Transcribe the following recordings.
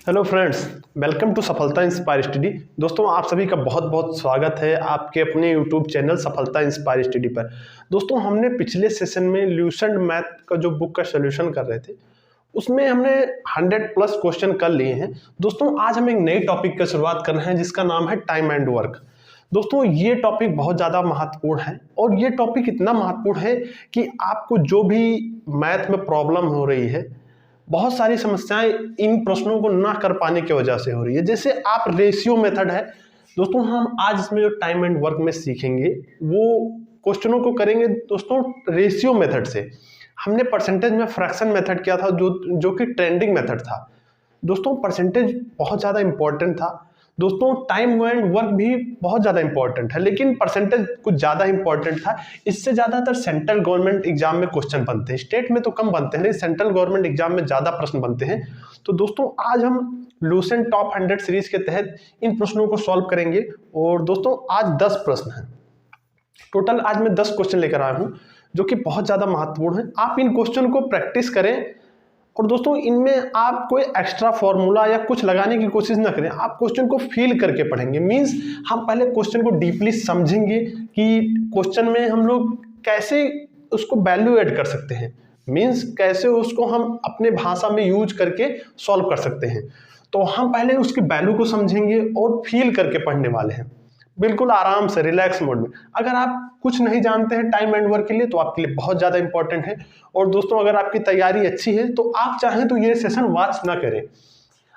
Hello friends, welcome to सफलता inspire study. दोस्तों, आप सभी का बहुत बहुत स्वागत है आपके अपने यूट्यूब चैनल सफलता इंस्पायर स्टडी पर। दोस्तों, हमने पिछले सेशन में ल्यूसेंट मैथ का जो बुक का सोल्यूशन कर रहे थे उसमें हमने 100+ क्वेश्चन कर लिए हैं। दोस्तों, आज हम एक नए टॉपिक की शुरुआत कर रहे हैं जिसका नाम है टाइम एंड वर्क। दोस्तों, ये टॉपिक बहुत ज़्यादा महत्वपूर्ण है और ये टॉपिक इतना महत्वपूर्ण है कि आपको जो भी मैथ में प्रॉब्लम हो रही है, बहुत सारी समस्याएं इन प्रश्नों को ना कर पाने की वजह से हो रही है। जैसे आप रेशियो मेथड है दोस्तों, हम आज इसमें जो टाइम एंड वर्क में सीखेंगे वो क्वेश्चनों को करेंगे दोस्तों रेशियो मेथड से। हमने परसेंटेज में फ्रैक्शन मेथड किया था जो कि ट्रेंडिंग मेथड था। दोस्तों, परसेंटेज बहुत ज़्यादा इंपॉर्टेंट था। दोस्तों, टाइम एंड वर्क भी बहुत ज़्यादा इंपॉर्टेंट है, लेकिन परसेंटेज कुछ ज़्यादा इंपॉर्टेंट था। इससे ज़्यादातर सेंट्रल गवर्नमेंट एग्जाम में क्वेश्चन बनते हैं, स्टेट में तो कम बनते हैं, लेकिन सेंट्रल गवर्नमेंट एग्जाम में ज़्यादा प्रश्न बनते हैं। तो दोस्तों, आज हम लूसेंट टॉप 100 सीरीज के तहत इन प्रश्नों को सॉल्व करेंगे। और दोस्तों, आज 10 प्रश्न हैं टोटल। आज मैं 10 क्वेश्चन लेकर आया हूँ जो कि बहुत ज़्यादा महत्वपूर्ण है। आप इन क्वेश्चन को प्रैक्टिस करें और दोस्तों, इनमें आप कोई एक्स्ट्रा फॉर्मूला या कुछ लगाने की कोशिश ना करें। आप क्वेश्चन को फील करके पढ़ेंगे। मींस हम पहले क्वेश्चन को डीपली समझेंगे कि क्वेश्चन में हम लोग कैसे उसको वैल्यू ऐड कर सकते हैं, मींस कैसे उसको हम अपने भाषा में यूज करके सॉल्व कर सकते हैं। तो हम पहले उसकी वैल्यू को समझेंगे और फील करके पढ़ने वाले हैं, बिल्कुल आराम से रिलैक्स मोड में। अगर आप कुछ नहीं जानते हैं टाइम एंड वर्क के लिए तो आपके लिए बहुत ज़्यादा इंपॉर्टेंट है। और दोस्तों, अगर आपकी तैयारी अच्छी है तो आप चाहें तो ये सेशन वॉच ना करें,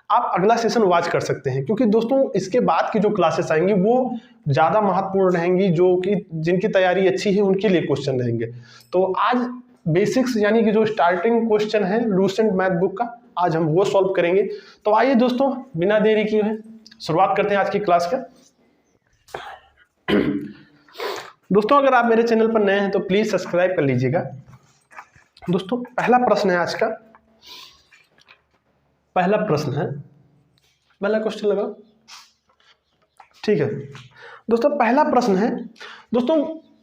आप अगला सेशन वॉच कर सकते हैं, क्योंकि दोस्तों इसके बाद की जो क्लासेस आएंगी वो ज़्यादा महत्वपूर्ण रहेंगी, जो कि जिनकी तैयारी अच्छी है उनके लिए क्वेश्चन रहेंगे। तो आज बेसिक्स यानी कि जो स्टार्टिंग क्वेश्चन है लूसेंट मैथ बुक का, आज हम वो सॉल्व करेंगे। तो आइए दोस्तों, बिना देरी किए हुए शुरुआत करते हैं आज की क्लास का। दोस्तों, अगर आप मेरे चैनल पर नए हैं तो प्लीज सब्सक्राइब कर लीजिएगा। दोस्तों, पहला प्रश्न है आज का। पहला प्रश्न है, पहला क्वेश्चन लगाओ, ठीक है। दोस्तों, पहला प्रश्न है। दोस्तों,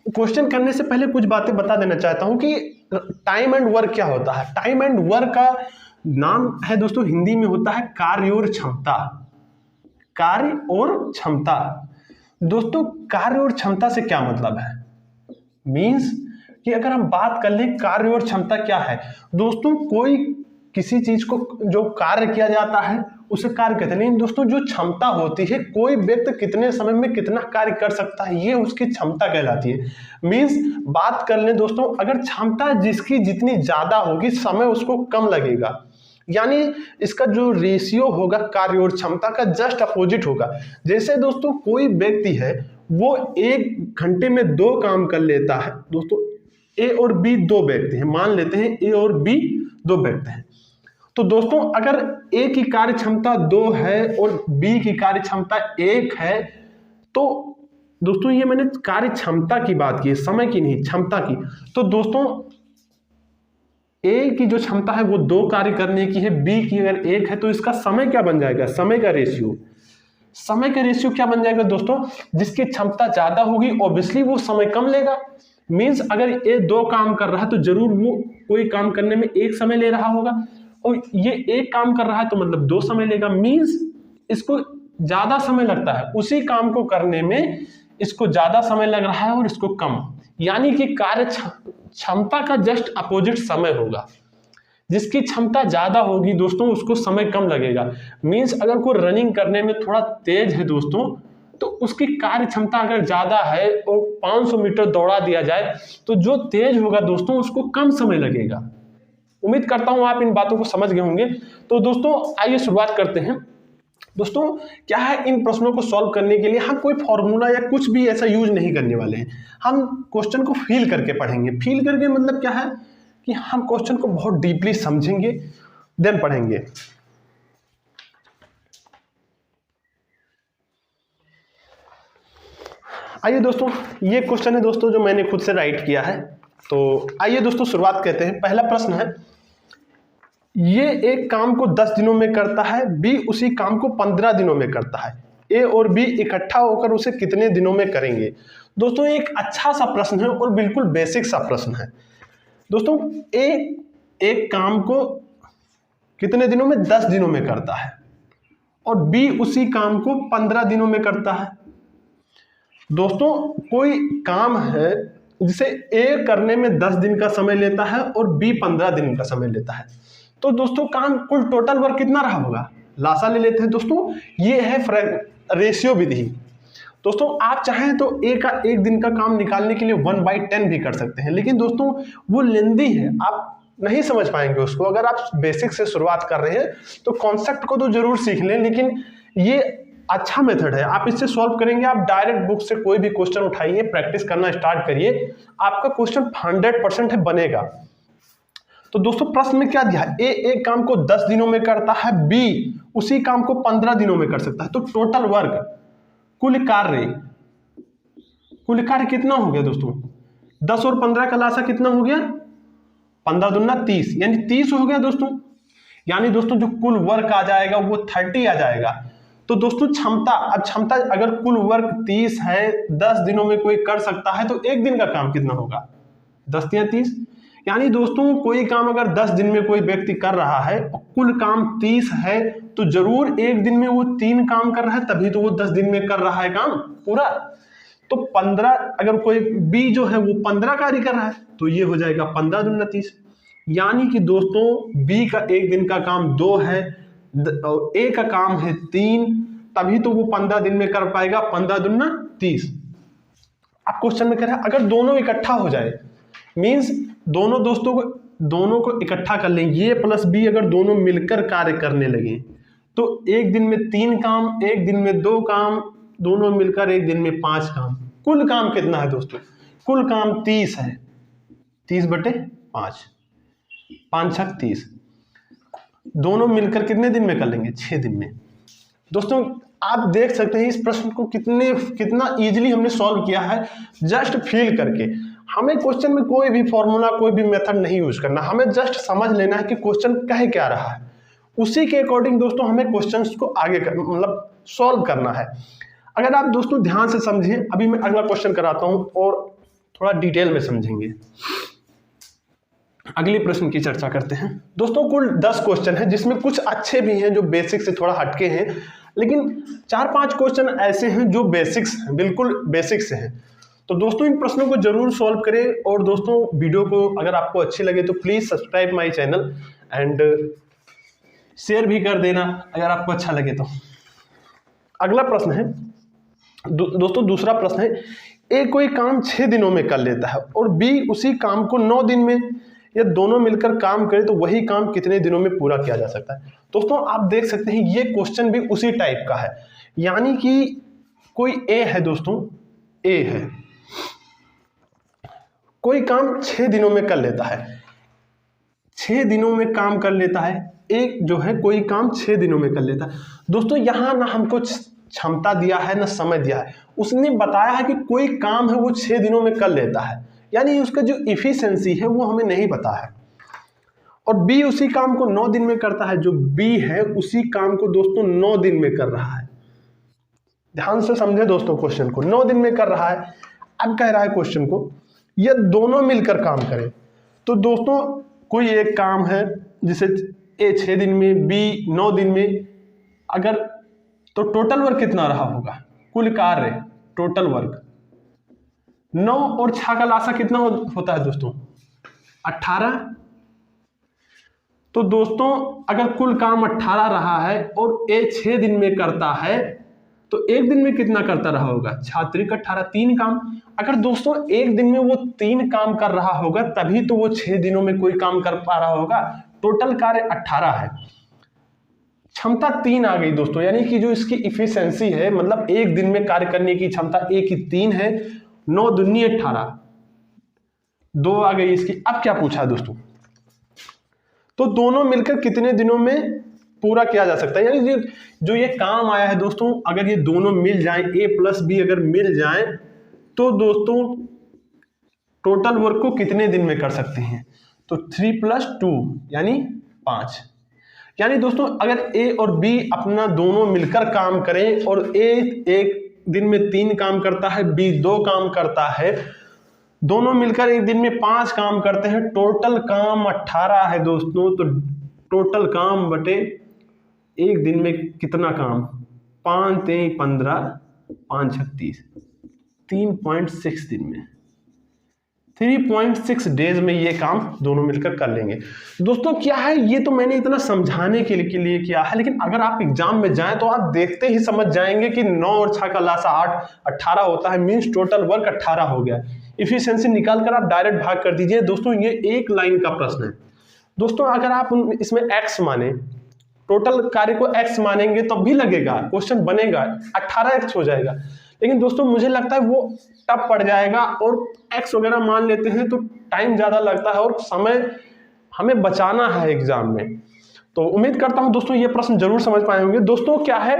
क्वेश्चन करने से पहले कुछ बातें बता देना चाहता हूं कि टाइम एंड वर्क क्या होता है। टाइम एंड वर्क का नाम है दोस्तों, हिंदी में होता है कार्य और क्षमता। कार्य और क्षमता। दोस्तों, कार्य और क्षमता से क्या मतलब है? मींस कि अगर हम बात कर लें कार्य और क्षमता क्या है, दोस्तों कोई किसी चीज को जो कार्य किया जाता है उसे कार्य कहते हैं। लेकिन दोस्तों, जो क्षमता होती है, कोई व्यक्ति कितने समय में कितना कार्य कर सकता है, ये उसकी क्षमता कहलाती है। मींस बात कर लें दोस्तों, अगर क्षमता जिसकी जितनी ज्यादा होगी, समय उसको कम लगेगा। यानी इसका जो रेशियो होगा कार्य और क्षमता का जस्ट अपोजिट होगा। जैसे दोस्तों, कोई व्यक्ति है वो 1 घंटे में 2 काम कर लेता है। दोस्तों, ए और बी 2 व्यक्ति हैं, मान लेते हैं ए और बी 2 व्यक्ति हैं। तो दोस्तों, अगर ए की कार्य क्षमता 2 है और बी की कार्य क्षमता 1 है, तो दोस्तों ये मैंने कार्य क्षमता की बात की है, समय की नहीं, क्षमता की। तो दोस्तों, ए की जो क्षमता है वो 2 कार्य करने की है, बी की अगर 1 है, तो इसका समय क्या बन जाएगा? समय का रेशियो। समय का रेशियो क्या बन जाएगा दोस्तों? जिसकी क्षमता ज्यादा होगी ऑब्वियसली वो समय कम लेगा। मींस अगर ए 2 काम कर रहा है तो जरूर वो कोई काम करने में 1 समय ले रहा होगा, और ये 1 काम कर रहा है तो मतलब 2 समय लेगा। मींस इसको ज्यादा समय लगता है, उसी काम को करने में इसको ज्यादा समय लग रहा है और इसको कम। यानी कि कार्य क्षमता का जस्ट अपोजिट समय होगा। जिसकी क्षमता ज्यादा होगी दोस्तों उसको समय कम लगेगा। मींस अगर कोई रनिंग करने में थोड़ा तेज है दोस्तों, तो उसकी कार्य क्षमता अगर ज्यादा है और 500 मीटर दौड़ा दिया जाए तो जो तेज होगा दोस्तों उसको कम समय लगेगा। उम्मीद करता हूं आप इन बातों को समझ गए होंगे। तो दोस्तों, आइए शुरुआत करते हैं। दोस्तों, क्या है, इन प्रश्नों को सॉल्व करने के लिए हम कोई फॉर्मूला या कुछ भी ऐसा यूज नहीं करने वाले हैं। हम क्वेश्चन को फील करके पढ़ेंगे। फील करके मतलब क्या है कि हम क्वेश्चन को बहुत डीपली समझेंगे देन पढ़ेंगे। आइए दोस्तों, ये क्वेश्चन है दोस्तों जो मैंने खुद से राइट किया है। तो आइए दोस्तों शुरुआत करते हैं। पहला प्रश्न है, ये एक काम को 10 दिनों में करता है, बी उसी काम को 15 दिनों में करता है। ए और बी इकट्ठा होकर उसे कितने दिनों में करेंगे? दोस्तों, एक अच्छा सा प्रश्न है और बिल्कुल बेसिक सा प्रश्न है। दोस्तों, ए एक काम को कितने दिनों में? 10 दिनों में करता है। और बी उसी काम को 15 दिनों में करता है। दोस्तों कोई काम है जिसे ए करने में 10 दिन का समय लेता है और बी 15 दिन का समय लेता है, तो दोस्तों काम कुल टोटल वर्क कितना रहा होगा? लासा ले लेते हैं दोस्तों, ये है रेशियो विधि। दोस्तों आप चाहें तो ए का 1 दिन का काम निकालने के लिए 1/10 भी कर सकते हैं, लेकिन दोस्तों वो लेंदी है, आप नहीं समझ पाएंगे उसको। अगर आप बेसिक से शुरुआत कर रहे हैं तो कॉन्सेप्ट को तो जरूर सीख लें, लेकिन ये अच्छा मेथड है, आप इससे सॉल्व करेंगे। आप डायरेक्ट बुक से कोई भी क्वेश्चन उठाइए, प्रैक्टिस करना स्टार्ट करिए, आपका क्वेश्चन 100% है बनेगा। तो दोस्तों प्रश्न में क्या दिया है? ए एक काम को 10 दिनों में करता है, बी उसी काम को 15 दिनों में कर सकता है। तो टोटल वर्क, कुल कार्य कितना हो गया दोस्तों? 10 और 15 का लासा कितना हो गया? 15 दूना 30, यानी 30 हो गया दोस्तों। यानी दोस्तों जो कुल वर्क आ जाएगा वो 30 आ जाएगा। तो दोस्तों क्षमता, अब क्षमता अगर कुल वर्क 30 है, 10 दिनों में कोई कर सकता है, तो एक दिन का काम कितना होगा? 10 या 30। यानी दोस्तों कोई काम अगर 10 दिन में कोई व्यक्ति कर रहा है और कुल काम 30 है, तो जरूर एक दिन में वो 3 काम कर रहा है, तभी तो वो 10 दिन में कर रहा है काम पूरा। तो 15, अगर कोई बी जो है वो 15 कार्य कर रहा है, तो ये हो जाएगा 15 दूना 30। यानी कि दोस्तों बी का एक दिन का काम 2 है और ए का काम है 3, तभी तो वो 15 दिन में कर पाएगा, 15 दूना 30। अब क्वेश्चन में कह रहा है अगर दोनों इकट्ठा हो जाए, मींस दोनों को इकट्ठा कर लें, ये प्लस बी अगर दोनों मिलकर कार्य करने लगे, तो एक दिन में 3 काम, एक दिन में 2 काम, दोनों मिलकर एक दिन में 5 काम। कुल काम कितना है दोस्तों? कुल काम 30 है, 30/5, 5 छक 30। दोनों मिलकर कितने दिन में कर लेंगे? 6 दिन में। दोस्तों आप देख सकते हैं इस प्रश्न को कितना इजीली हमने सॉल्व किया है, जस्ट फील करके। हमें क्वेश्चन में कोई भी फॉर्मूला, कोई भी मेथड नहीं यूज करना, हमें जस्ट समझ लेना है कि क्वेश्चन कह क्या रहा है, उसी के अकॉर्डिंग दोस्तों हमें क्वेश्चंस को आगे मतलब सॉल्व करना है। अगर आप दोस्तों ध्यान से समझें, अभी मैं अगला क्वेश्चन कराता हूं और थोड़ा डिटेल में समझेंगे। अगली प्रश्न की चर्चा करते हैं। दोस्तों कुल 10 क्वेश्चन है, जिसमें कुछ अच्छे भी हैं जो बेसिक से थोड़ा हटके हैं, लेकिन 4-5 क्वेश्चन ऐसे हैं जो बेसिक्स हैं, बिल्कुल बेसिक से हैं। तो दोस्तों इन प्रश्नों को जरूर सॉल्व करें, और दोस्तों वीडियो को अगर आपको अच्छी लगे तो please subscribe my channel and share भी कर देना अगर आपको अच्छा लगे तो। अगला प्रश्न है दोस्तों, दूसरा प्रश्न है, ए कोई काम 6 दिनों में कर लेता है और बी उसी काम को 9 दिन में, या दोनों मिलकर काम करें तो वही काम कितने दिनों में पूरा किया जा सकता है? दोस्तों आप देख सकते हैं ये क्वेश्चन भी उसी टाइप का है। यानी कि कोई ए है दोस्तों, ए है, कोई काम 6 दिनों में कर लेता है, 6 दिनों में काम कर लेता है। एक जो है कोई काम 6 दिनों में कर लेता है। दोस्तों यहां ना हमको क्षमता दिया है ना समय दिया है, उसने बताया है कि कोई काम है वो 6 दिनों में कर लेता है, यानी उसका जो इफिशिएंसी है वो हमें नहीं पता है। और बी उसी काम को 9 दिन में करता है, जो बी है उसी काम को दोस्तों 9 दिन में कर रहा है। ध्यान से समझे दोस्तों, क्वेश्चन को 9 दिन में कर रहा है। अब कह रहा है क्वेश्चन को ये दोनों मिलकर काम करें, तो दोस्तों कोई एक काम है जिसे ए 6 दिन में, बी 9 दिन में, अगर तो टोटल वर्क कितना रहा होगा? कुल कार्य टोटल वर्क 9 और 6 का लासा कितना होता है दोस्तों? 18। तो दोस्तों अगर कुल काम 18 रहा है और ए 6 दिन में करता है, तो एक दिन में कितना करता रहा होगा? 6 18, 3 काम। अगर दोस्तों एक दिन में वो 3 काम कर रहा होगा, तभी तो वो 6 दिनों में कोई काम कर पा रहा होगा। टोटल कार्य 18 है, क्षमता 3 आ गई दोस्तों, यानी कि जो इसकी इफिशिएंसी है, मतलब एक दिन में कार्य करने की क्षमता ए की 3 है, 9 दूनी 18, 2 आ गई इसकी। अब क्या पूछा दोस्तों? तो दोनों मिलकर कितने दिनों में पूरा किया जा सकता है? यानी जो ये काम आया है दोस्तों, अगर ये दोनों मिल जाएं, ए प्लस बी अगर मिल जाएं, तो दोस्तों टोटल वर्क को कितने दिन में कर सकते हैं? तो 3 + 2 यानी 5। यानी दोस्तों अगर ए और बी अपना दोनों मिलकर काम करें और ए एक दिन में 3 काम करता है, बी 2 काम करता है, दोनों मिलकर एक दिन में 5 काम करते हैं, टोटल काम 18 है दोस्तों। तो टोटल काम बटे एक दिन में कितना काम, 5 3 15 5 36, 3.6 दिन में, 3.6 डेज में ये काम दोनों मिलकर कर लेंगे। दोस्तों क्या है, ये तो मैंने इतना समझाने के लिए किया है, लेकिन अगर आप एग्जाम में जाएं तो आप देखते ही समझ जाएंगे कि 9 और 6 का लासा 8, 18 होता है, मीन्स टोटल वर्क 18 हो गया। इफिशियंसी निकाल कर आप डायरेक्ट भाग कर दीजिए। दोस्तों ये एक लाइन का प्रश्न है। दोस्तों अगर आप इसमें x माने, टोटल कार्य को x मानेंगे तब भी लगेगा, क्वेश्चन बनेगा, 18x हो जाएगा। लेकिन दोस्तों मुझे लगता है वो टफ पड़ जाएगा, और x वगैरह मान लेते हैं तो टाइम ज्यादा लगता है और समय हमें बचाना है एग्जाम में। तो उम्मीद करता हूं दोस्तों ये प्रश्न जरूर समझ पाए होंगे। दोस्तों क्या है,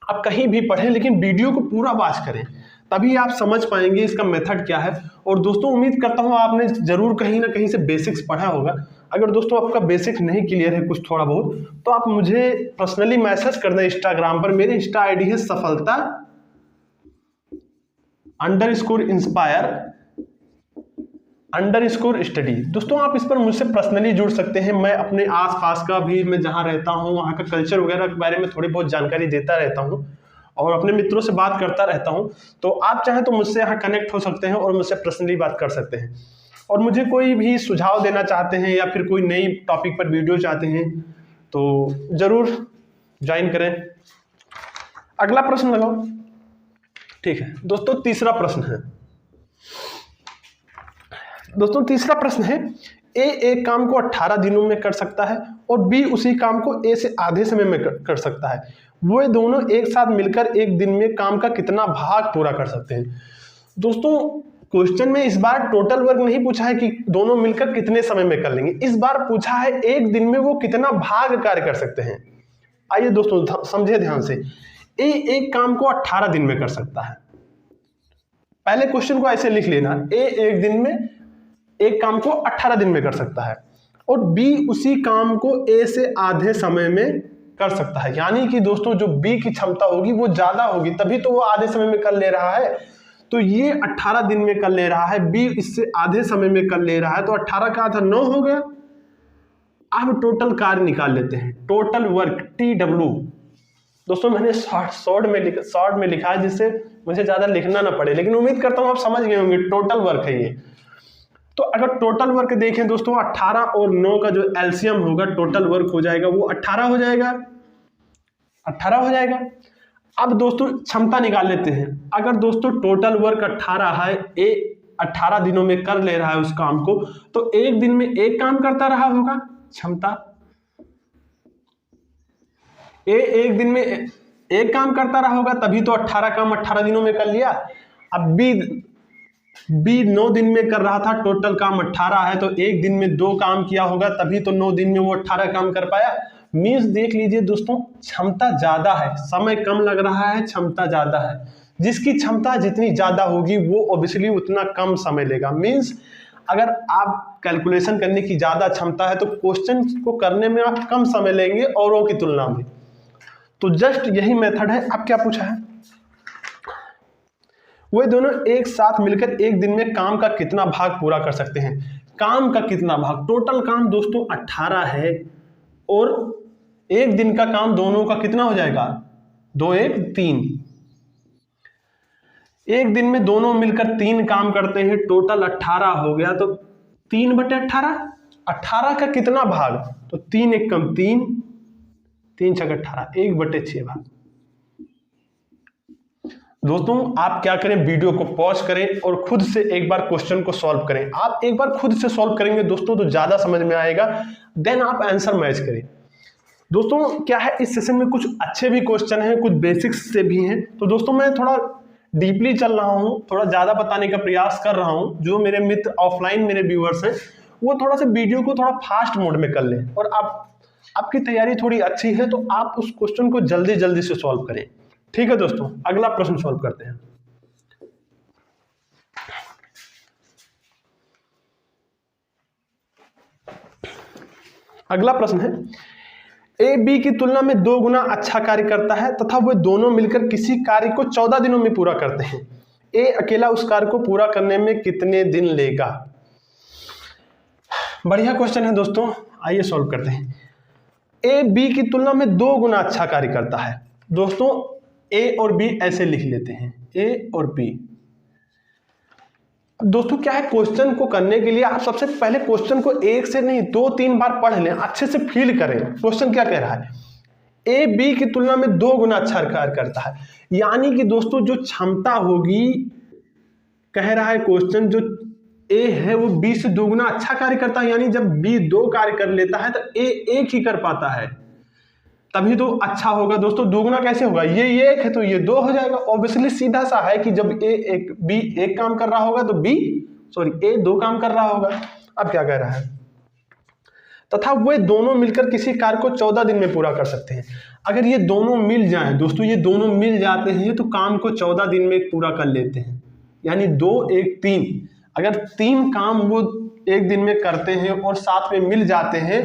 आप कहीं भी पढ़ें लेकिन वीडियो को पूरा वॉच करें, तभी आप समझ पाएंगे इसका मेथड क्या है। और दोस्तों उम्मीद करता हूं आपने जरूर कहीं ना कहीं से बेसिक्स पढ़ा होगा। अगर दोस्तों आपका बेसिक्स नहीं क्लियर है कुछ थोड़ा बहुत, तो आप मुझे पर्सनली मैसेज कर दें इंस्टाग्राम पर। मेरी इंस्टा आईडी है सफलता_inspire_study। दोस्तों आप इस पर मुझसे पर्सनली जुड़ सकते हैं। मैं अपने आसपास का भी, मैं जहां रहता हूं वहां का कल्चर वगैरह के बारे में थोड़ी बहुत जानकारी देता रहता हूं और अपने मित्रों से बात करता रहता हूं। तो आप चाहें तो मुझसे यहाँ कनेक्ट हो सकते हैं और मुझसे पर्सनली बात कर सकते हैं। और मुझे कोई भी सुझाव देना चाहते हैं या फिर कोई नई टॉपिक पर वीडियो चाहते हैं तो जरूर ज्वाइन करें। अगला प्रश्न लगाओ। ठीक है दोस्तों, तीसरा प्रश्न है। दोस्तों तीसरा प्रश्न है, ए एक काम को 18 दिनों में कर सकता है और बी उसी काम को ए से आधे समय में कर सकता है। वो दोनों एक साथ मिलकर एक दिन में काम का कितना भाग पूरा कर सकते हैं। दोस्तों क्वेश्चन में इस बार टोटल वर्क नहीं पूछा है कि दोनों मिलकर कितने समय में कर लेंगे, इस बार पूछा है एक दिन में वो कितना भाग कार्य कर सकते हैं। आइए दोस्तों समझे ध्यान से। ए एक काम को 18 दिन में कर सकता है। पहले क्वेश्चन को ऐसे लिख लेना, ए एक दिन में एक काम को 18 दिन में कर सकता है और बी उसी काम को ए से आधे समय में कर सकता है। यानी कि दोस्तों जो बी की क्षमता होगी वो ज्यादा होगी, तभी तो वो आधे समय में कर ले रहा है। तो ये 18 दिन में कर ले रहा है, बी इससे आधे समय में कर ले रहा है, तो 18 का आधा 9 हो गया। अब टोटल कार्य निकाल लेते हैं, टोटल वर्क TW। दोस्तों मैंने शॉर्ट में लिखा है जिससे मुझे ज्यादा लिखना ना पड़े, लेकिन उम्मीद करता हूं आप समझ गए होंगे। टोटल वर्क है ये। तो अगर टोटल वर्क देखें दोस्तों, 18 और 9 का जो एलसीएम होगा, टोटल वर्क हो जाएगा वो 18 हो जाएगा, 18 हो जाएगा। अब दोस्तों क्षमता निकाल लेते हैं। अगर दोस्तों टोटल वर्क 18 है, ए 18 दिनों में कर ले रहा है उस काम को, तो एक दिन में एक काम करता रहा होगा, क्षमता। ए एक दिन में एक काम करता रहा होगा, तभी तो 18 काम 18 दिनों में कर लिया। अब बी 9 दिन में कर रहा था, टोटल काम 18 है, तो एक दिन में 2 काम किया होगा, तभी तो 9 दिन में वो 18 काम कर पाया। मीन्स देख लीजिए दोस्तों, क्षमता ज्यादा है, समय कम लग रहा है, क्षमता ज्यादा है। जिसकी क्षमता जितनी ज्यादा होगी वो ऑब्वियसली उतना कम समय लेगा। मीन्स अगर आप कैलकुलेशन करने की ज्यादा क्षमता है तो क्वेश्चन को करने में आप कम समय लेंगे औरों की तुलना में। तो जस्ट यही मेथड है। अब क्या पूछा है, वे दोनों एक साथ मिलकर एक दिन में काम का कितना भाग पूरा कर सकते हैं। काम का कितना भाग, टोटल काम दोस्तों 18 है और एक दिन का काम दोनों का कितना हो जाएगा, 2 1 3। एक दिन में दोनों मिलकर 3 काम करते हैं, टोटल 18 हो गया, तो 3/18, 18 का कितना भाग, तो 3 1 कम 3, 3 6 18, 1/6 भाग। दोस्तों आप क्या करें, वीडियो को पॉज करें और खुद से एक बार क्वेश्चन को सॉल्व करें। आप एक बार खुद से सॉल्व करेंगे दोस्तों तो ज्यादा समझ में आएगा, देन आप आंसर मैच करें। दोस्तों क्या है, इस सेशन में कुछ अच्छे भी क्वेश्चन हैं, कुछ बेसिक्स से भी हैं। तो दोस्तों मैं थोड़ा डीपली चल रहा हूं, थोड़ा ज्यादा बताने का प्रयास कर रहा हूं। जो मेरे मित्र ऑफलाइन मेरे व्यूअर्स हैं वो थोड़ा सा वीडियो को थोड़ा फास्ट मोड में कर लें, और आपकी तैयारी थोड़ी अच्छी है तो आप उस क्वेश्चन को जल्दी जल्दी से सॉल्व करें। ठीक है दोस्तों, अगला प्रश्न सॉल्व करते हैं। अगला प्रश्न है, ए बी की तुलना में 2 गुना अच्छा कार्य करता है तथा वे दोनों मिलकर किसी कार्य को 14 दिनों में पूरा करते हैं। ए अकेला उस कार्य को पूरा करने में कितने दिन लेगा। बढ़िया क्वेश्चन है दोस्तों, आइए सॉल्व करते हैं। ए बी की तुलना में 2 गुना अच्छा कार्य करता है। दोस्तों ए और बी ऐसे लिख लेते हैं, ए और बी। दोस्तों क्या है, क्वेश्चन को करने के लिए आप सबसे पहले क्वेश्चन को एक से नहीं 2-3 बार पढ़ लें, अच्छे से फील करें क्वेश्चन क्या कह रहा है। ए बी की तुलना में 2 गुना अच्छा कार्य करता है, यानी कि दोस्तों जो क्षमता होगी, कह रहा है क्वेश्चन, जो ए है वो बी से 2 गुना अच्छा कार्य करता है, यानी जब बी 2 कार्य कर लेता है तो ए 1 ही कर पाता है, तभी तो अच्छा होगा। दोस्तों 2 गुना कैसे होगा, ये 1 है तो ये 2 हो जाएगा। ऑब्वियसली सीधा सा है कि जब बी एक काम कर रहा होगा तो ए 2 काम कर रहा होगा। अब क्या कह रहा है, तथा वे दोनों मिलकर किसी कार्य को 14 दिन में पूरा कर सकते हैं। अगर ये दोनों मिल जाएं दोस्तों, ये दोनों मिल जाते हैं तो काम को 14 दिन में पूरा कर लेते हैं, यानी 2 1 3। अगर 3 काम वो एक दिन में करते हैं और साथ में मिल जाते हैं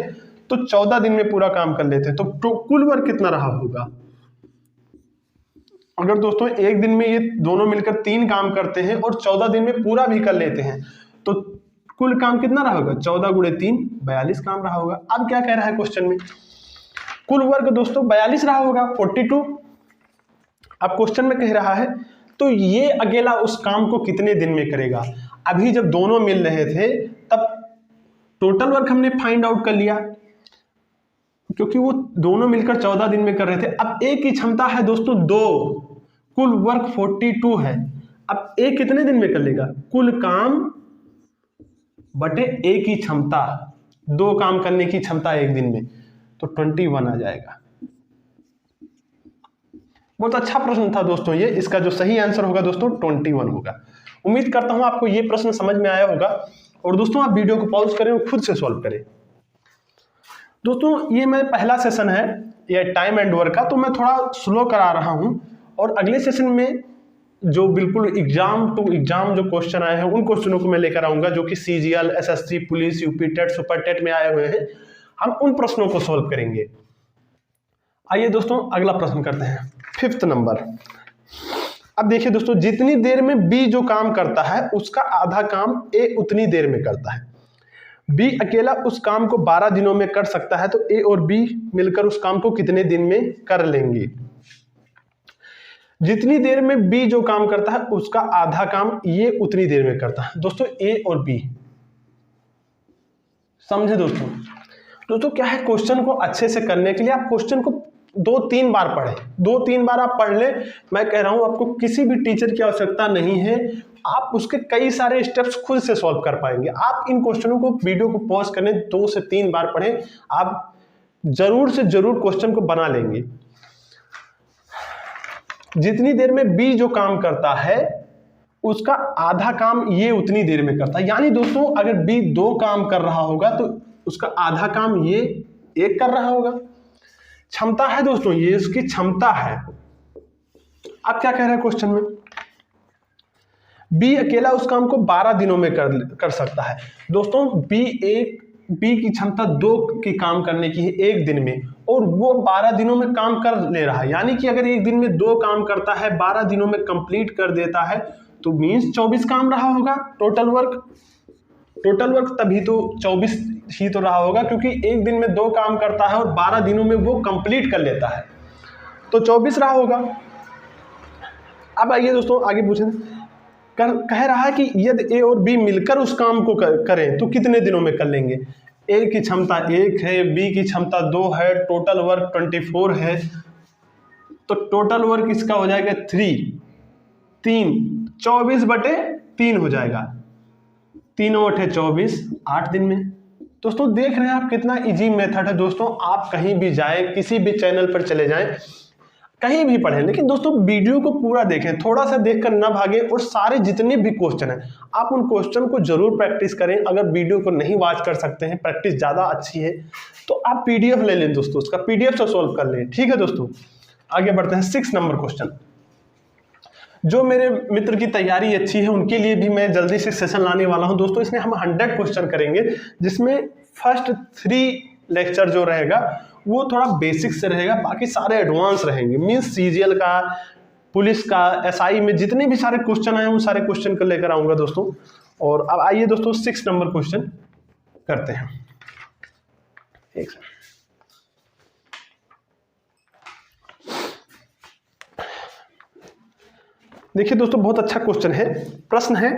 तो 14 दिन में पूरा काम कर लेते हैं। तो कुल वर्क कितना रहा होगा, अगर दोस्तों एक दिन में ये दोनों मिलकर 3 काम करते हैं और 14 दिन में पूरा भी कर लेते हैं तो कुल काम कितना रहा होगा, 14 गुणे 3 42 काम रहा होगा। अब क्या कह रहा है क्वेश्चन में, कुल वर्क दोस्तों 42 रहा होगा, 42। अब क्वेश्चन में कह रहा है तो ये अकेला उस काम को कितने दिन में करेगा। अभी जब दोनों मिल रहे थे तब टोटल वर्क हमने फाइंड आउट कर लिया, क्योंकि वो दोनों मिलकर 14 दिन में कर रहे थे। अब ए की क्षमता है दोस्तों 2, कुल वर्क 42 है। अब ए कितने दिन में कर लेगा, कुल काम बटे ए की क्षमता, 2 काम करने की क्षमता एक दिन में, तो 21 आ जाएगा। बहुत अच्छा प्रश्न था दोस्तों ये, इसका जो सही आंसर होगा दोस्तों 21 होगा। उम्मीद करता हूं आपको ये प्रश्न समझ में आया होगा। और दोस्तों आप वीडियो को पॉज करें और खुद से सॉल्व करें। दोस्तों ये मैं पहला सेशन है ये टाइम एंड वर्क का, तो मैं थोड़ा स्लो करा रहा हूं, और अगले सेशन में जो बिल्कुल एग्जाम टू एग्जाम जो क्वेश्चन आए हैं उन क्वेश्चनों को मैं लेकर आऊंगा, जो कि CGL, SSC, police, UP TET, super TET में आए हुए हैं। हम उन प्रश्नों को सॉल्व करेंगे। आइए दोस्तों अगला प्रश्न करते हैं, 5th नंबर। अब देखिए दोस्तों, जितनी देर में बी जो काम करता है उसका आधा काम ए उतनी देर में करता है। बी अकेला उस काम को 12 दिनों में कर सकता है, तो ए और बी मिलकर उस काम को कितने दिन में कर लेंगे। जितनी देर में बी जो काम करता है उसका आधा काम ये उतनी देर में करता है। दोस्तों ए और बी समझे दोस्तों क्या है, क्वेश्चन को अच्छे से करने के लिए आप क्वेश्चन को 2-3 बार पढ़ें, 2-3 बार आप पढ़ लें। मैं कह रहा हूं आपको किसी भी टीचर की आवश्यकता नहीं है, आप उसके कई सारे स्टेप्स खुद से सॉल्व कर पाएंगे। आप इन क्वेश्चनों को वीडियो को पॉज करने 2 से 3 बार पढ़ें, आप जरूर से जरूर क्वेश्चन को बना लेंगे। जितनी देर में बी जो काम करता है उसका आधा काम ये उतनी देर में करता है, यानी दोस्तों अगर बी 2 काम कर रहा होगा तो उसका आधा काम ये 1 कर रहा होगा। क्षमता है दोस्तों, ये उसकी क्षमता है। अब क्या कह रहा है क्वेश्चन में, बी अकेला उस काम को 12 दिनों में कर सकता है। दोस्तों बी की क्षमता 2 की काम करने की है एक दिन में, और वो 12 दिनों में काम कर ले रहा है, यानी कि अगर एक दिन में 2 काम करता है 12 दिनों में कंप्लीट कर देता है तो मीन्स 24 काम रहा होगा टोटल वर्क तभी तो 24 ही तो रहा होगा, क्योंकि एक दिन में 2 काम करता है और 12 दिनों में वो कंप्लीट कर लेता है, तो 24 रहा होगा। अब आइए दोस्तों आगे पूछें, कह रहा है कि यदि ए और बी मिलकर उस काम को करें तो कितने दिनों में कर लेंगे। ए की क्षमता 1 है, बी की क्षमता 2 है, टोटल वर्क 24 है, तो टोटल वर्क इसका हो जाएगा 3 24/3 हो जाएगा। 3 × 8 = 24, 8 दिन में। दोस्तों देख रहे हैं आप कितना इजी मेथड है। दोस्तों आप कहीं भी जाएं, किसी भी चैनल पर चले जाएं, कहीं भी पढ़ें, लेकिन दोस्तों वीडियो को पूरा देखें, थोड़ा सा देखकर ना भागें, और सारे जितने भी क्वेश्चन हैं आप उन क्वेश्चन को जरूर प्रैक्टिस करें। अगर वीडियो को नहीं वॉच कर सकते हैं, प्रैक्टिस ज़्यादा अच्छी है तो आप पीडीएफ ले लें दोस्तों, उसका पीडीएफ से सॉल्व कर लें। ठीक है दोस्तों, आगे बढ़ते हैं। 6 नंबर क्वेश्चन, जो मेरे मित्र की तैयारी अच्छी है उनके लिए भी मैं जल्दी से सेशन लाने वाला हूं दोस्तों। इसमें हम 100 क्वेश्चन करेंगे, जिसमें फर्स्ट 3 लेक्चर जो रहेगा वो थोड़ा बेसिक से रहेगा, बाकी सारे एडवांस रहेंगे। मीन्स सीजीएल का, पुलिस का, एसआई में जितने भी सारे क्वेश्चन आए उन सारे क्वेश्चन को लेकर आऊंगा दोस्तों। और अब आइए दोस्तों 6 नंबर क्वेश्चन करते हैं। एक देखिए दोस्तों, बहुत अच्छा क्वेश्चन है। प्रश्न है,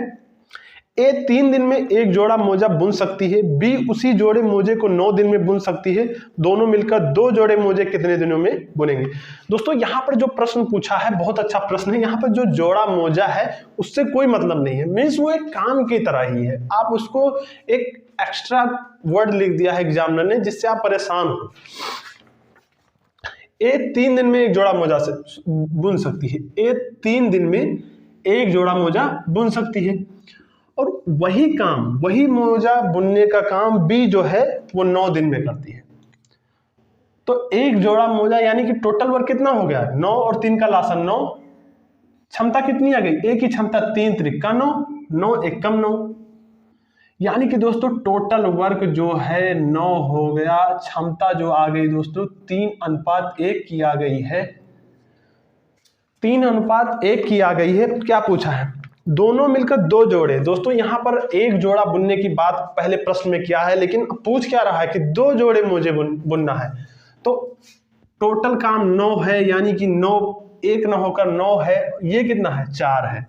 ए 3 दिन में एक जोड़ा मोजा बुन सकती है, बी उसी जोड़े मोजे को 9 दिन में बुन सकती है, दोनों मिलकर 2 जोड़े मोजे कितने दिनों में बुनेंगे। दोस्तों यहाँ पर जो प्रश्न पूछा है बहुत अच्छा प्रश्न है। यहाँ पर जो जोड़ा मोजा है उससे कोई मतलब नहीं है, मीन्स वो एक काम की तरह ही है। आप उसको एक एक्स्ट्रा वर्ड लिख दिया है एग्जामिनर ने जिससे आप परेशान हो। ए 3 दिन में एक जोड़ा मोजा से बुन सकती है, ए 3 दिन में एक जोड़ा मोजा बुन सकती है, और वही काम, वही मोजा बुनने का काम बी जो है वो 9 दिन में करती है। तो एक जोड़ा मोजा यानी कि टोटल वर्क कितना हो गया, 9 और 3 का लासन 9, क्षमता कितनी आ गई, ए की क्षमता 3 त्रिका 9, 9 एकम 9, यानी कि दोस्तों टोटल वर्क जो है 9 हो गया। क्षमता जो आ गई दोस्तों 3:1 की आ गई है, 3:1 की आ गई है। क्या पूछा है, दोनों मिलकर 2 जोड़े। दोस्तों यहां पर एक जोड़ा बुनने की बात पहले प्रश्न में किया है, लेकिन पूछ क्या रहा है कि 2 जोड़े मुझे बुनना है। तो टोटल काम 9 है, यानी कि 9 1 न होकर 9 है, ये कितना है 4 है।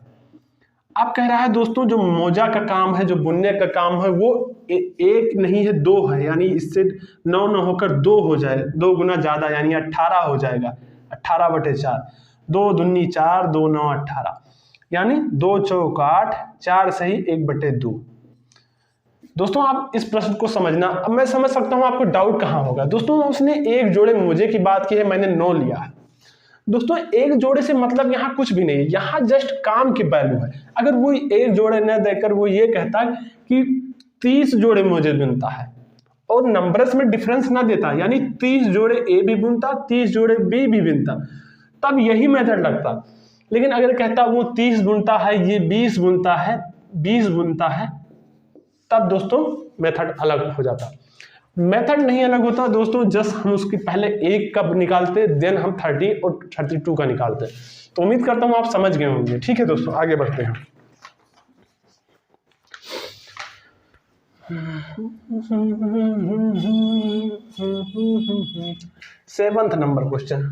अब कह रहा है दोस्तों जो मोजा का काम है, जो बुनने का काम है वो 1 नहीं है 2 है, यानी इससे 9 न होकर 2 हो जाए, 2 गुना ज्यादा यानी 18 हो जाएगा। 18/4, 2 दूनी 4, 2 9 18, यानी 2 चौक 8, 4 सही 1/2। दोस्तों आप इस प्रश्न को समझना। अब मैं समझ सकता हूं आपको डाउट कहां होगा। दोस्तों उसने एक जोड़े मोजे की बात की है, मैंने 9 लिया है। दोस्तों एक जोड़े से मतलब यहाँ कुछ भी नहीं है, यहाँ जस्ट काम की वैल्यू है। अगर वो एक जोड़े न देकर वो ये कहता कि 30 जोड़े मोजे बुनता है और नंबर्स में डिफरेंस ना देता, यानी 30 जोड़े ए भी बुनता, 30 जोड़े बी भी बुनता, तब यही मेथड लगता। लेकिन अगर कहता वो 30 बुनता है, ये 20 बुनता है, 20 बुनता है, तब दोस्तों मेथड अलग हो जाता। मेथड नहीं अलग होता दोस्तों, जस्ट हम उसकी पहले 1 का निकालते, देन हम 30 और 32 का निकालते। तो उम्मीद करता हूं आप समझ गए होंगे। ठीक है दोस्तों, आगे बढ़ते हैं। सेवंथ नंबर क्वेश्चन,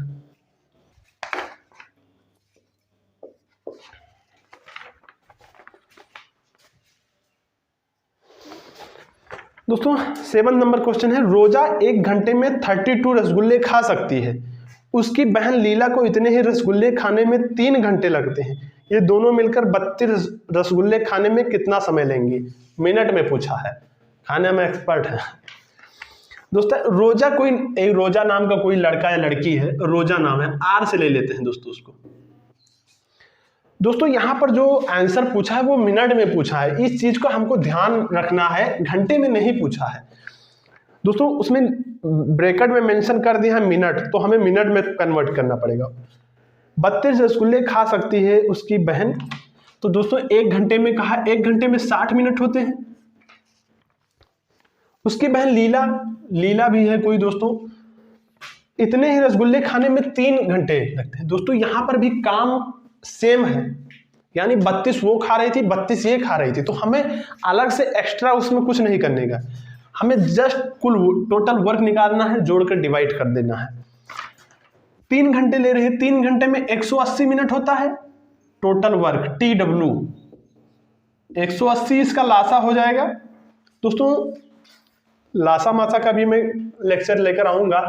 दोस्तों 7 नंबर क्वेश्चन है, रोजा 1 घंटे में 32 रसगुल्ले खा सकती है, उसकी बहन लीला को इतने ही रसगुल्ले खाने में 3 घंटे लगते हैं, ये दोनों मिलकर 32 रसगुल्ले खाने में कितना समय लेंगी। मिनट में पूछा है, खाने में एक्सपर्ट है। दोस्तों रोजा, कोई एक रोजा नाम का कोई लड़का या लड़की है, रोजा नाम है, आर से ले लेते हैं दोस्तों उसको। दोस्तों यहां पर जो आंसर पूछा है वो मिनट में पूछा है, इस चीज को हमको ध्यान रखना है, घंटे में नहीं पूछा है। दोस्तों उसमें ब्रैकेट में मेंशन कर दिया है मिनट, तो हमें मिनट में कन्वर्ट करना पड़ेगा। 32 रसगुल्ले खा सकती है उसकी बहन, तो दोस्तों 1 घंटे में कहा, 1 घंटे में 60 मिनट होते हैं। उसकी बहन लीला भी है कोई दोस्तों, इतने ही रसगुल्ले खाने में 3 घंटे लगते हैं। दोस्तों यहां पर भी काम सेम है, यानी 32 वो खा रही थी, 32 ये खा रही थी, तो हमें अलग से एक्स्ट्रा उसमें कुछ नहीं करने का, हमें जस्ट कुल टोटल वर्क निकालना है, जोड़कर डिवाइड कर देना है। 3 घंटे ले रही है, 3 घंटे में 180 मिनट होता है टोटल वर्क, TW 180 इसका लासा हो जाएगा। दोस्तों लासा मासा का भी मैं लेक्चर लेकर आऊंगा,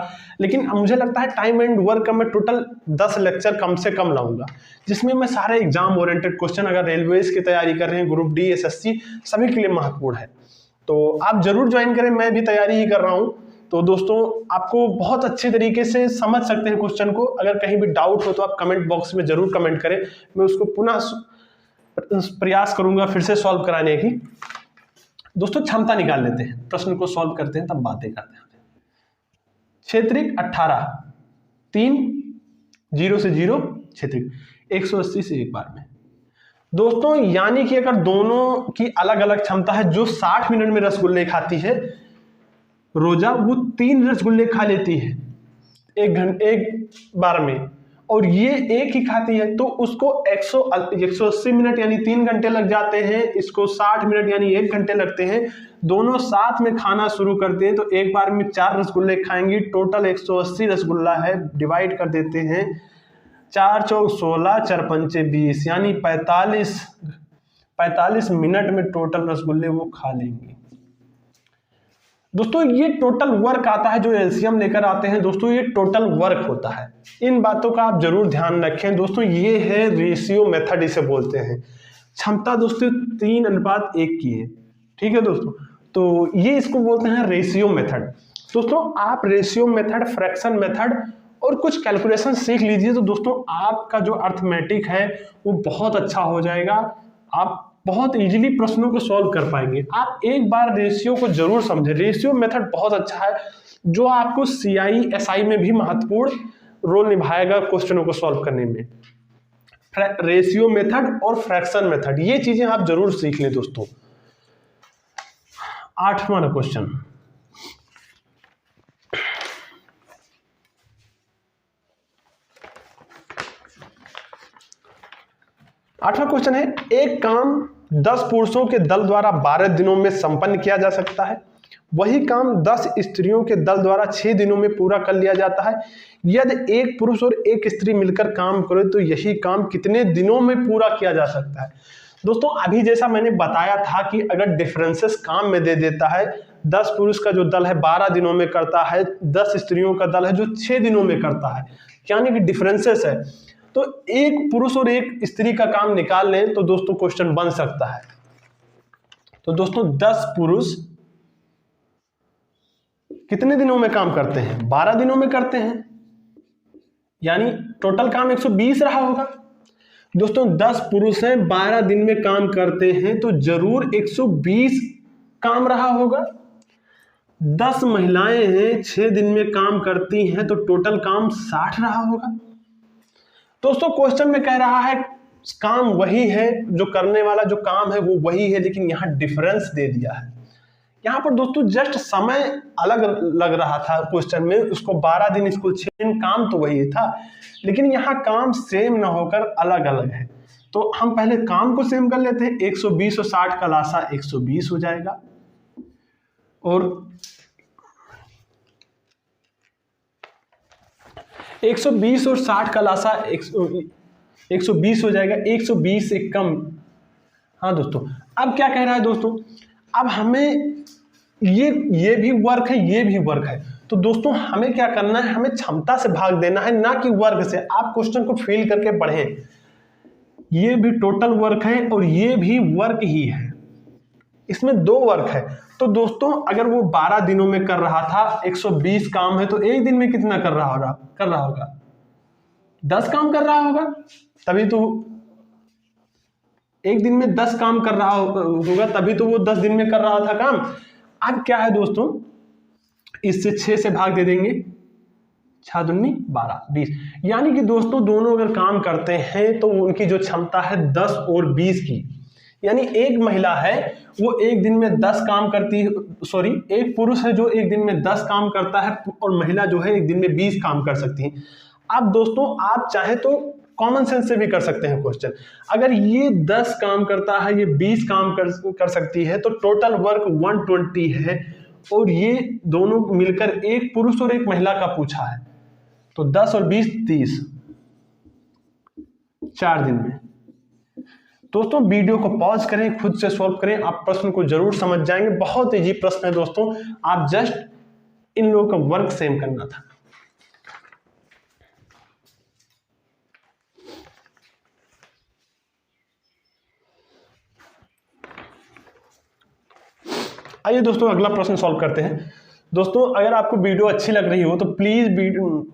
लेकिन मुझे लगता है टाइम एंड वर्क का मैं टोटल 10 लेक्चर कम से कम लाऊंगा, जिसमें मैं सारे एग्जाम ओरिएंटेड क्वेश्चन, अगर रेलवेज की तैयारी कर रहे हैं, ग्रुप डी, SSC, सभी के लिए महत्वपूर्ण है। तो आप जरूर ज्वाइन करें, मैं भी तैयारी ही कर रहा हूं। तो दोस्तों आपको बहुत अच्छे तरीके से समझ सकते हैं क्वेश्चन को। अगर कहीं भी डाउट हो तो आप कमेंट बॉक्स में जरूर कमेंट करें, मैं उसको पुनः प्रयास करूंगा फिर से सॉल्व कराने की। दोस्तों क्षमता निकाल लेते हैं, प्रश्न को सॉल्व करते हैं तब बातें करते हैं। क्षेत्रिक 18, 3 0 से 0 क्षेत्रिक 180 से एक बार में। दोस्तों यानी कि अगर दोनों की अलग अलग क्षमता है, जो 60 मिनट में रसगुल्ले खाती है रोजा, वो 3 रसगुल्ले खा लेती है एक बार में, और ये एक ही खाती है, तो उसको 180 मिनट यानी 3 घंटे लग जाते हैं, इसको 60 मिनट यानी 1 घंटे लगते हैं। दोनों साथ में खाना शुरू करते हैं तो एक बार में 4 रसगुल्ले खाएंगी, टोटल 180 रसगुल्ला है, डिवाइड कर देते हैं 4 चौक 16, 4 पंचे 20, यानी 45 मिनट में टोटल रसगुल्ले वो खा लेंगे। दोस्तों ये टोटल वर्क आता है, जो एलसीएम लेकर आते हैं दोस्तों, ये टोटल वर्क होता है। इन बातों का आप जरूर ध्यान रखें दोस्तों। ये है रेशियो मेथड, इसे बोलते हैं। क्षमता दोस्तों 3:1 की है, ठीक है दोस्तों। तो ये इसको बोलते हैं रेशियो मेथड। दोस्तों आप रेशियो मेथड, फ्रैक्शन मेथड और कुछ कैलकुलेशन सीख लीजिए तो दोस्तों आपका जो अर्थमेटिक है वो बहुत अच्छा हो जाएगा। आप बहुत इजीली प्रश्नों को सॉल्व कर पाएंगे। आप एक बार रेशियो को जरूर समझें। रेशियो मेथड बहुत अच्छा है, जो आपको सीआई एसआई में भी महत्वपूर्ण रोल निभाएगा क्वेश्चनों को सॉल्व करने में। रेशियो मेथड और फ्रैक्शन मेथड, ये चीजें आप जरूर सीख लें दोस्तों। 8वां क्वेश्चन, 8वां क्वेश्चन है, एक काम 10 पुरुषों के दल द्वारा 12 दिनों में संपन्न किया जा सकता है, वही काम 10 स्त्रियों के दल द्वारा 6 दिनों में पूरा कर लिया जाता है। यदि एक पुरुष और एक स्त्री मिलकर काम करे तो यही काम कितने दिनों में पूरा किया जा सकता है। दोस्तों अभी जैसा मैंने बताया था कि अगर डिफरेंसेस काम में दे देता है, 10 पुरुष का जो दल है 12 दिनों में करता है, 10 स्त्रियों का दल है जो 6 दिनों में करता है, यानी कि डिफरेंसेस है, तो एक पुरुष और एक स्त्री का काम निकाल लें तो दोस्तों क्वेश्चन बन सकता है। तो दोस्तों 10 पुरुष कितने दिनों में काम करते हैं? 12 दिनों में करते हैं, यानी टोटल काम 120 रहा होगा। दोस्तों 10 पुरुष हैं, 12 दिन में काम करते हैं, तो जरूर 120 काम रहा होगा। 10 महिलाएं हैं, 6 दिन में काम करती हैं, तो टोटल काम 60 रहा होगा। दोस्तों क्वेश्चन में कह रहा है काम वही है, जो करने वाला जो काम है वो वही है, लेकिन यहाँ डिफरेंस दे दिया है। यहाँ पर दोस्तों जस्ट समय अलग लग रहा था क्वेश्चन में, उसको 12 दिन, इसको 6 दिन, काम तो वही था, लेकिन यहाँ काम सेम ना होकर अलग अलग है। तो हम पहले काम को सेम कर लेते हैं। 120 और 60 का लासा 120 हो जाएगा, और 120 और 60 का लासा 120 हो जाएगा। 120 से कम। हाँ दोस्तों, अब क्या कह रहा है दोस्तों, अब हमें ये भी वर्क है, ये भी वर्क है, तो दोस्तों हमें क्या करना है, हमें क्षमता से भाग देना है, ना कि वर्क से। आप क्वेश्चन को फील करके पढ़ें, ये भी टोटल वर्क है और ये भी वर्क ही है, इसमें 2 वर्क है। तो दोस्तों अगर वो 12 दिनों में कर रहा था, 120 काम है, तो एक दिन में कितना कर रहा होगा? 10 काम कर रहा होगा, तभी तो एक दिन में 10 काम कर रहा होगा, तभी तो वो 10 दिन में कर रहा था काम। अब क्या है दोस्तों, इससे 6 से भाग दे देंगे, 6 दूनी 12, 20, यानी कि दोस्तों दोनों अगर काम करते हैं तो उनकी जो क्षमता है 10 और 20 की, यानी एक महिला है वो एक दिन में 10 काम करती है, सॉरी एक पुरुष है जो एक दिन में 10 काम करता है, और महिला जो है एक दिन में 20 काम कर सकती है। अब दोस्तों आप चाहे तो कॉमन सेंस से भी कर सकते हैं क्वेश्चन। अगर ये 10 काम करता है, ये 20 काम कर सकती है, तो टोटल वर्क 120 है, और ये दोनों मिलकर एक पुरुष और एक महिला का पूछा है, तो 10 और 20 30, 4 दिन में। दोस्तों वीडियो को पॉज करें, खुद से सॉल्व करें, आप प्रश्न को जरूर समझ जाएंगे। बहुत इजी प्रश्न है दोस्तों, आप जस्ट इन लोगों का वर्क सेम करना था। आइए दोस्तों अगला प्रश्न सॉल्व करते हैं। दोस्तों अगर आपको वीडियो अच्छी लग रही हो तो प्लीज़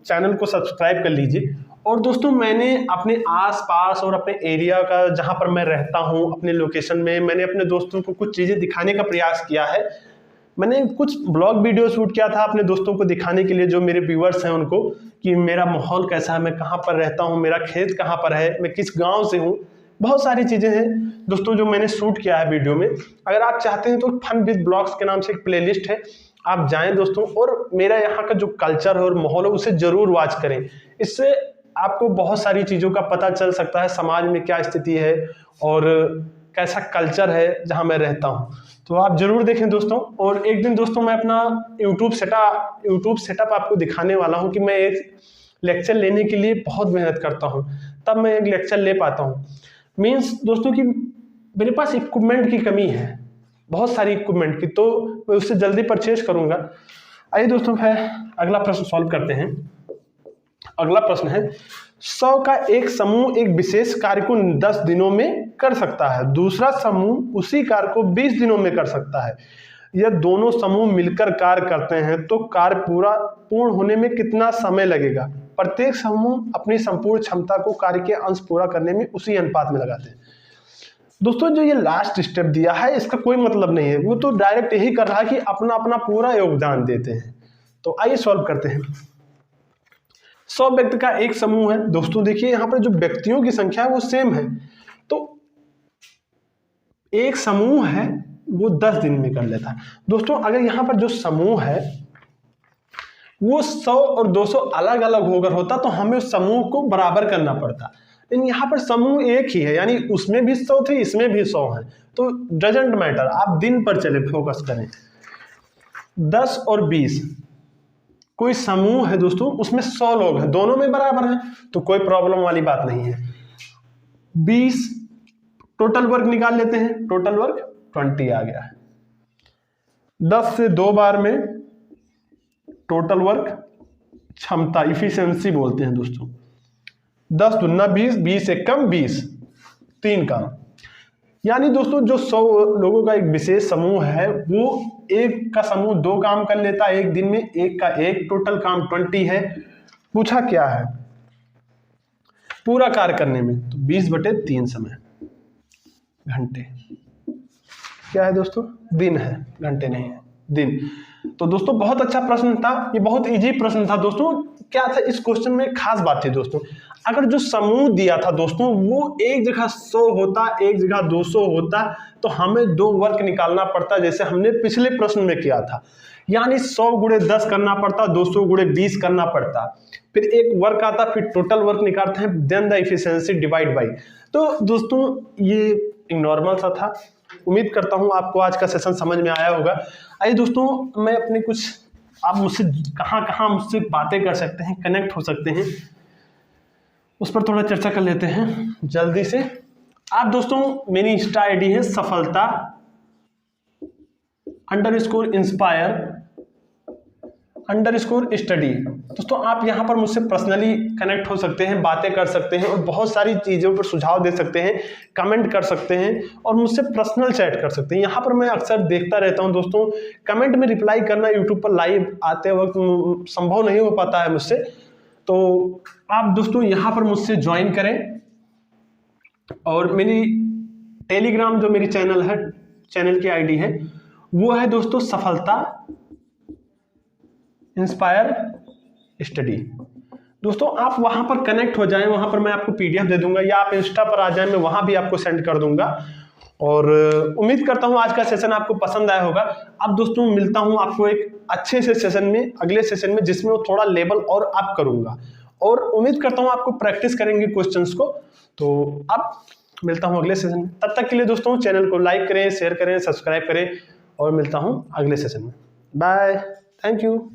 चैनल को सब्सक्राइब कर लीजिए। और दोस्तों मैंने अपने आसपास और अपने एरिया का, जहां पर मैं रहता हूं, अपने लोकेशन में, मैंने अपने दोस्तों को कुछ चीज़ें दिखाने का प्रयास किया है। मैंने कुछ ब्लॉग वीडियो शूट किया था अपने दोस्तों को दिखाने के लिए, जो मेरे व्यूअर्स हैं उनको, कि मेरा माहौल कैसा है, मैं कहाँ पर रहता हूँ, मेरा खेत कहाँ पर है, मैं किस गाँव से हूँ। बहुत सारी चीज़ें हैं दोस्तों जो मैंने शूट किया है वीडियो में। अगर आप चाहते हैं तो फन विद ब्लॉग्स के नाम से एक प्लेलिस्ट है, आप जाएं दोस्तों, और मेरा यहाँ का जो कल्चर है और माहौल है उसे जरूर वॉच करें। इससे आपको बहुत सारी चीज़ों का पता चल सकता है, समाज में क्या स्थिति है और कैसा कल्चर है जहाँ मैं रहता हूँ। तो आप जरूर देखें दोस्तों। और एक दिन दोस्तों मैं अपना यूट्यूब सेटअप आपको दिखाने वाला हूँ कि मैं एक लेक्चर लेने के लिए बहुत मेहनत करता हूँ, तब मैं एक लेक्चर ले पाता हूँ। मीन्स दोस्तों कि मेरे पास इक्विपमेंट की कमी है, बहुत सारी इक्विपमेंट की, तो मैं उससे जल्दी परचेज करूँगा। आइए दोस्तों है अगला प्रश्न सॉल्व करते हैं। अगला प्रश्न है 100 का एक समूह एक विशेष कार्य को 10 दिनों में कर सकता है, दूसरा समूह उसी कार्य को 20 दिनों में कर सकता है। यह दोनों समूह मिलकर कार्य करते हैं तो कार्य पूर्ण होने में कितना समय लगेगा? प्रत्येक समूह अपनी संपूर्ण क्षमता को कार्य के अंश पूरा करने में उसी अनुपात में लगाते हैं। दोस्तों जो ये लास्ट स्टेप दिया है इसका कोई मतलब नहीं है, वो तो डायरेक्ट यही कर रहा है कि अपना अपना पूरा योगदान देते हैं। तो आइए सॉल्व करते हैं। 100 व्यक्ति का एक समूह है। दोस्तों देखिए यहाँ पर जो व्यक्तियों की संख्या है वो सेम है, तो एक समूह है वो 10 दिन में कर लेता है। दोस्तों अगर यहाँ पर जो समूह है वो 100 और 200 अलग अलग होकर होता तो हमें उस समूह को बराबर करना पड़ता, लेकिन यहाँ पर समूह एक ही है, यानी उसमें भी 100 थे इसमें भी 100 है, तो डजंट मैटर, आप दिन पर चले फोकस करें। 10 और 20 कोई समूह है दोस्तों, उसमें 100 लोग हैं, दोनों में बराबर हैं, तो कोई प्रॉब्लम वाली बात नहीं है। 20 टोटल वर्क निकाल लेते हैं, टोटल वर्क 20 आ गया है। 10 से 2 बार में टोटल वर्क क्षमता इफिशिएंसी बोलते हैं दोस्तों। 10 दूना 20, 20 एक कम 20, 3 काम। यानी दोस्तों जो 100 लोगों का एक विशेष समूह है वो एक का समूह 2 काम कर लेता है एक दिन में, एक का एक, टोटल काम 20 है। पूछा क्या है पूरा कार्य करने में, तो 20/3 समय, घंटे। क्या है दोस्तों? दिन है, घंटे नहीं है, दिन। तो दोस्तों बहुत अच्छा प्रश्न था, ये बहुत इजी प्रश्न था दोस्तों। क्या था इस क्वेश्चन में खास बात थी दोस्तों, अगर जो समूह दिया था दोस्तों वो एक जगह 100 होता, एक जगह 200 होता, तो हमें 2 वर्क निकालना पड़ता जैसे हमने पिछले प्रश्न में किया था, यानी 100 गुणे 10 करना पड़ता, 200 गुणे 20 करना पड़ता, फिर एक वर्क आता, फिर टोटल वर्क निकालते हैं, then the efficiency divide by. तो दोस्तों ये एक नॉर्मल सा था। उम्मीद करता हूं आपको आज का सेशन समझ में आया होगा। आइए दोस्तों मैं अपने कुछ, आप मुझसे कहाँ मुझसे बातें कर सकते हैं, कनेक्ट हो सकते हैं, उस पर थोड़ा चर्चा कर लेते हैं जल्दी से। आप दोस्तों मेरी इंस्टा आईडी है सफलता_inspire_study। दोस्तों आप यहाँ पर मुझसे पर्सनली कनेक्ट हो सकते हैं, बातें कर सकते हैं और बहुत सारी चीज़ों पर सुझाव दे सकते हैं, कमेंट कर सकते हैं और मुझसे पर्सनल चैट कर सकते हैं। यहाँ पर मैं अक्सर देखता रहता हूँ दोस्तों, कमेंट में रिप्लाई करना यूट्यूब पर लाइव आते वक्त संभव नहीं हो पाता है मुझसे, तो आप दोस्तों यहाँ पर मुझसे ज्वाइन करें। और मेरी टेलीग्राम जो मेरी चैनल है, चैनल की आईडी है वो है दोस्तों सफलता_inspire_study। दोस्तों आप वहां पर कनेक्ट हो जाएं, वहां पर मैं आपको पीडीएफ दे दूंगा, या आप इंस्टा पर आ जाएं, मैं वहां भी आपको सेंड कर दूंगा। और उम्मीद करता हूं आज का सेशन आपको पसंद आया होगा। अब दोस्तों मिलता हूं आपको एक अच्छे से सेशन में, अगले सेशन में, जिसमें वो थोड़ा लेवल और अप करूंगा, और उम्मीद करता हूं आपको प्रैक्टिस करेंगे क्वेश्चंस को। तो अब मिलता हूं अगले सेशन में, तब तक के लिए दोस्तों चैनल को लाइक करें, शेयर करें, सब्सक्राइब करें, और मिलता हूं अगले सेशन में। Bye, thank you.